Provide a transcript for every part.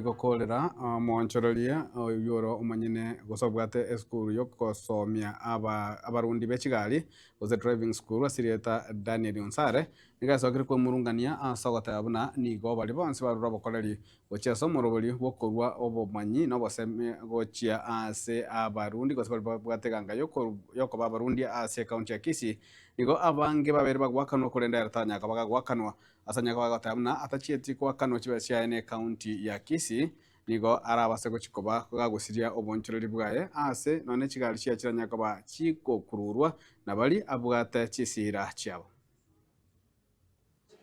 Gokorera monchororia yoro umanyine gosobwate eskuru yo kosomia abarundi bechigali goze driving school asirieta Daniel Onsare nigasokire kwa murungania asogota abuna nigo bali bonse barura bokoreri gocheso morobori bokorwa obomanyi no boseme gochia ase abarundi gosobwa bwateganga yoko babarundi ase county ya Kisii nigo abange babere bagwakanwa kurenda yaratanya kabaga gwakanwa asanya kwa gatamna atachieti kwa kano chibesya ene county ya Kisii nigo arabase gochikoba gagusiria obonchoreri bwaye ase none chigali cia chiranya koba chiko kururwa na bali abwate chisira chao.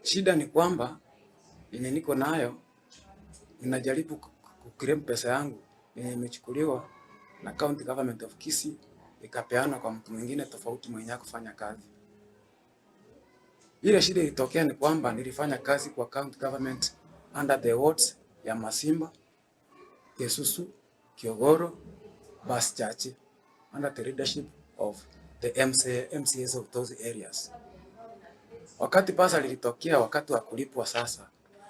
Shida ni kwamba yenye niko nayo ninajaribu kuclaim pesa yangu yenye imechukuliwa na county government of Kisii ikapeana kwa mtu mwingine tofauti mwenye kufanya kazi. Ile shida ilitokea ni kwamba nilifanya kazi kwa county government under the wards ya Masimba, Kesusu, Kiogoro, Bas Chache, under the leadership of the MCAs of those areas. Wakati pesa lilitokea wakati wa kulipwa sasa,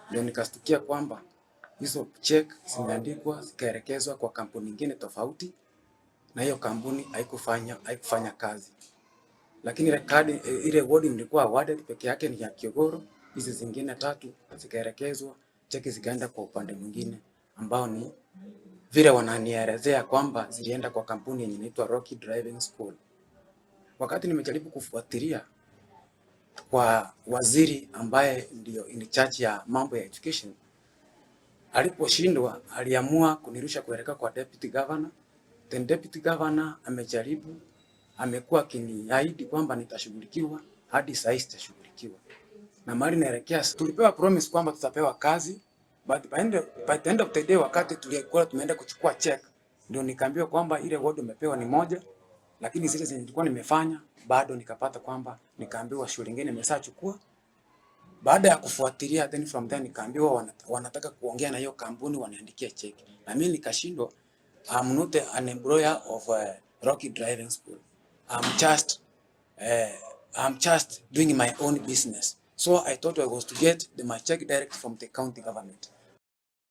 ndio nikastukia kwamba hizo check zimeandikwa zikaelekezwa kwa kampuni nyingine tofauti na hiyo kampuni haikufanya kazi. Lakini ile ward nilikuwa awarded peke yake ni ya Kiogoro, hizi zingine 3 zikaelekezwa cheki zikaenda kwa upande mwingine ambao ni vile wananielezea kwamba zilienda kwa kampuni yenye inaitwa Rocky Driving School. Wakati nimejaribu kufuatilia kwa waziri ambaye ndio in charge ya mambo ya education, aliposhindwa aliamua kunirusha kuelekea kwa deputy governor. Then deputy governor amejaribu, amekuwa akiniahidi kwamba nitashughulikiwa, hadi sasa sitashughulikiwa. Na mali naelekea tulipewa promise kwamba tutapewa kazi, but by the end of the day wakati tulikuwa tumeenda kuchukua check ndio nikaambiwa kwamba ile ward umepewa ni moja, lakini zile zenye nilikuwa nimefanya bado nikapata kwamba nikaambiwa shule nyingine nimeshachukua. Baada ya kufuatilia then from there nikaambiwa wanataka kuongea na hiyo kampuni waniandikie check. Na mimi nikashindwa. I'm not an employer of Rocky Driving School. I'm just doing my own business. So I thought I was to get my check direct from the county government.